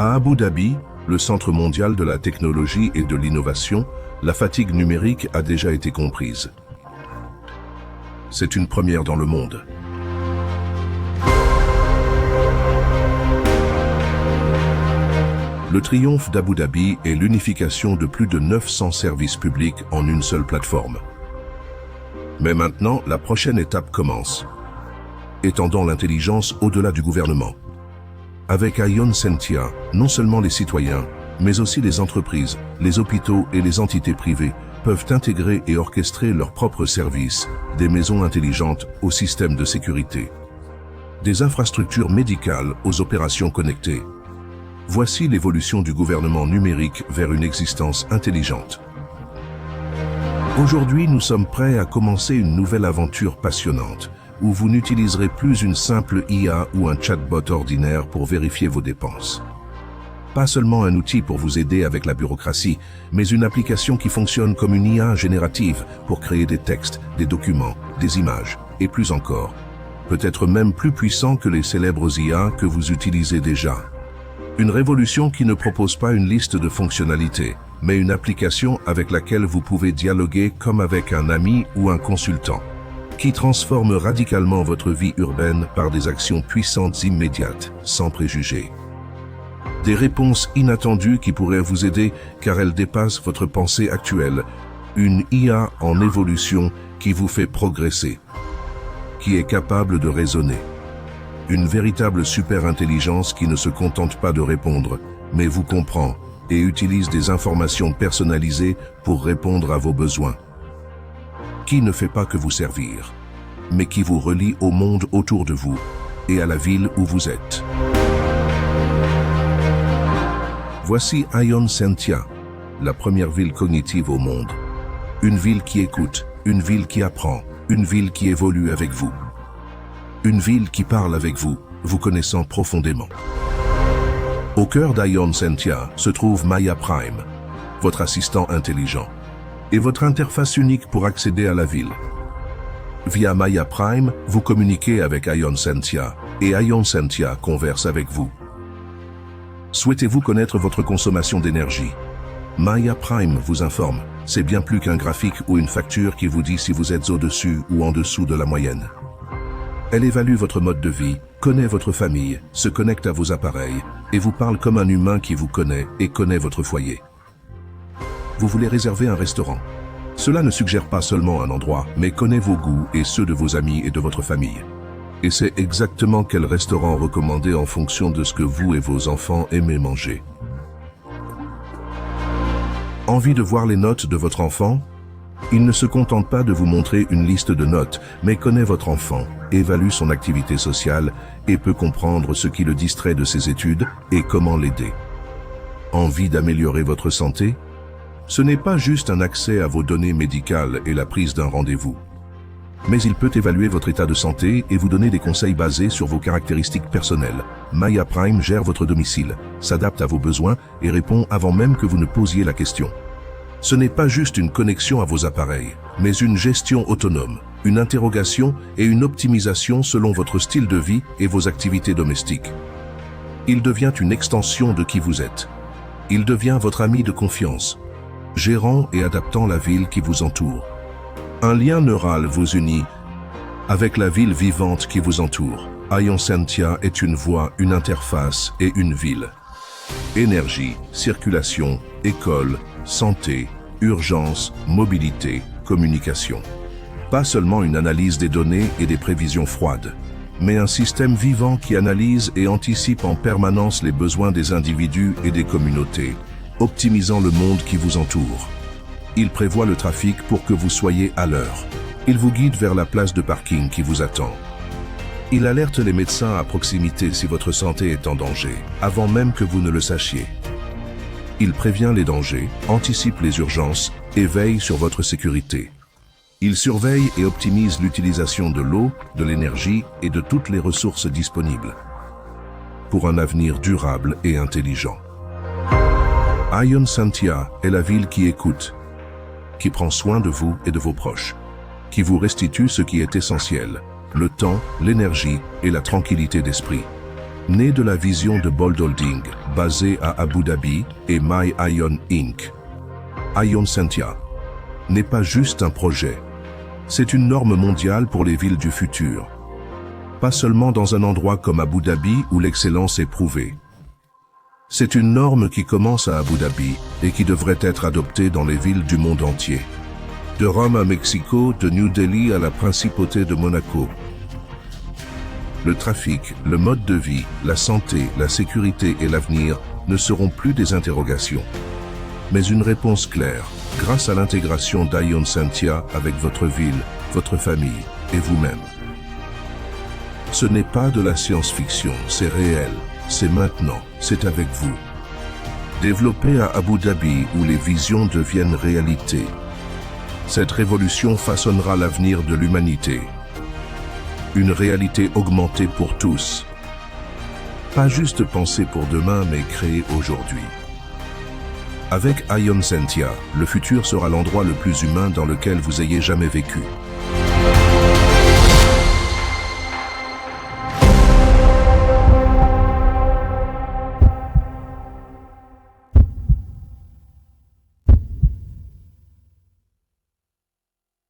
À Abu Dhabi, le centre mondial de la technologie et de l'innovation, la fatigue numérique a déjà été comprise. C'est une première dans le monde. Le triomphe d'Abu Dhabi est l'unification de plus de 900 services publics en une seule plateforme. Mais maintenant, la prochaine étape commence, étendant l'intelligence au-delà du gouvernement. Avec Ion Sentia, non seulement les citoyens, mais aussi les entreprises, les hôpitaux et les entités privées peuvent intégrer et orchestrer leurs propres services, des maisons intelligentes aux systèmes de sécurité, des infrastructures médicales aux opérations connectées. Voici l'évolution du gouvernement numérique vers une existence intelligente. Aujourd'hui, nous sommes prêts à commencer une nouvelle aventure passionnante, où vous n'utiliserez plus une simple IA ou un chatbot ordinaire pour vérifier vos dépenses. Pas seulement un outil pour vous aider avec la bureaucratie, mais une application qui fonctionne comme une IA générative pour créer des textes, des documents, des images, et plus encore. Peut-être même plus puissant que les célèbres IA que vous utilisez déjà. Une révolution qui ne propose pas une liste de fonctionnalités, mais une application avec laquelle vous pouvez dialoguer comme avec un ami ou un consultant, qui transforme radicalement votre vie urbaine par des actions puissantes immédiates, sans préjugés. Des réponses inattendues qui pourraient vous aider car elles dépassent votre pensée actuelle. Une IA en évolution qui vous fait progresser, qui est capable de raisonner. Une véritable super-intelligence qui ne se contente pas de répondre, mais vous comprend et utilise des informations personnalisées pour répondre à vos besoins. Qui ne fait pas que vous servir, mais qui vous relie au monde autour de vous et à la ville où vous êtes. Voici Ion Sentia, la première ville cognitive au monde. Une ville qui écoute, une ville qui apprend, une ville qui évolue avec vous. Une ville qui parle avec vous, vous connaissant profondément. Au cœur d'Ion Sentia se trouve Maya Prime, votre assistant intelligent, et votre interface unique pour accéder à la ville. Via Maya Prime, vous communiquez avec Ion Sentia, et Ion Sentia converse avec vous. Souhaitez-vous connaître votre consommation d'énergie? Maya Prime vous informe, c'est bien plus qu'un graphique ou une facture qui vous dit si vous êtes au-dessus ou en dessous de la moyenne. Elle évalue votre mode de vie, connaît votre famille, se connecte à vos appareils, et vous parle comme un humain qui vous connaît et connaît votre foyer. Vous voulez réserver un restaurant? Cela ne suggère pas seulement un endroit, mais connaît vos goûts et ceux de vos amis et de votre famille. Et c'est exactement quel restaurant recommander en fonction de ce que vous et vos enfants aimez manger. Envie de voir les notes de votre enfant? Il ne se contente pas de vous montrer une liste de notes, mais connaît votre enfant, évalue son activité sociale et peut comprendre ce qui le distrait de ses études et comment l'aider. Envie d'améliorer votre santé? Ce n'est pas juste un accès à vos données médicales et la prise d'un rendez-vous. Mais il peut évaluer votre état de santé et vous donner des conseils basés sur vos caractéristiques personnelles. Maya Prime gère votre domicile, s'adapte à vos besoins et répond avant même que vous ne posiez la question. Ce n'est pas juste une connexion à vos appareils, mais une gestion autonome, une interrogation et une optimisation selon votre style de vie et vos activités domestiques. Il devient une extension de qui vous êtes. Il devient votre ami de confiance, gérant et adaptant la ville qui vous entoure. Un lien neural vous unit avec la ville vivante qui vous entoure. Ion Sentia est une voie, une interface et une ville. Énergie, circulation, école, santé, urgence, mobilité, communication. Pas seulement une analyse des données et des prévisions froides, mais un système vivant qui analyse et anticipe en permanence les besoins des individus et des communautés, optimisant le monde qui vous entoure. Il prévoit le trafic pour que vous soyez à l'heure. Il vous guide vers la place de parking qui vous attend. Il alerte les médecins à proximité si votre santé est en danger, avant même que vous ne le sachiez. Il prévient les dangers, anticipe les urgences et veille sur votre sécurité. Il surveille et optimise l'utilisation de l'eau, de l'énergie et de toutes les ressources disponibles pour un avenir durable et intelligent. Ion Sentia est la ville qui écoute, qui prend soin de vous et de vos proches, qui vous restitue ce qui est essentiel, le temps, l'énergie et la tranquillité d'esprit. Né de la vision de Bold Holding, basée à Abu Dhabi, et My Ion Inc. Ion Sentia n'est pas juste un projet. C'est une norme mondiale pour les villes du futur. Pas seulement dans un endroit comme Abu Dhabi où l'excellence est prouvée. C'est une norme qui commence à Abu Dhabi et qui devrait être adoptée dans les villes du monde entier. De Rome à Mexico, de New Delhi à la principauté de Monaco. Le trafic, le mode de vie, la santé, la sécurité et l'avenir ne seront plus des interrogations, mais une réponse claire, grâce à l'intégration d'Ion Sentia avec votre ville, votre famille et vous-même. Ce n'est pas de la science-fiction, c'est réel, c'est maintenant, c'est avec vous. Développé à Abu Dhabi où les visions deviennent réalité. Cette révolution façonnera l'avenir de l'humanité. Une réalité augmentée pour tous. Pas juste pensée pour demain, mais créée aujourd'hui. Avec Ion Sentia, le futur sera l'endroit le plus humain dans lequel vous ayez jamais vécu.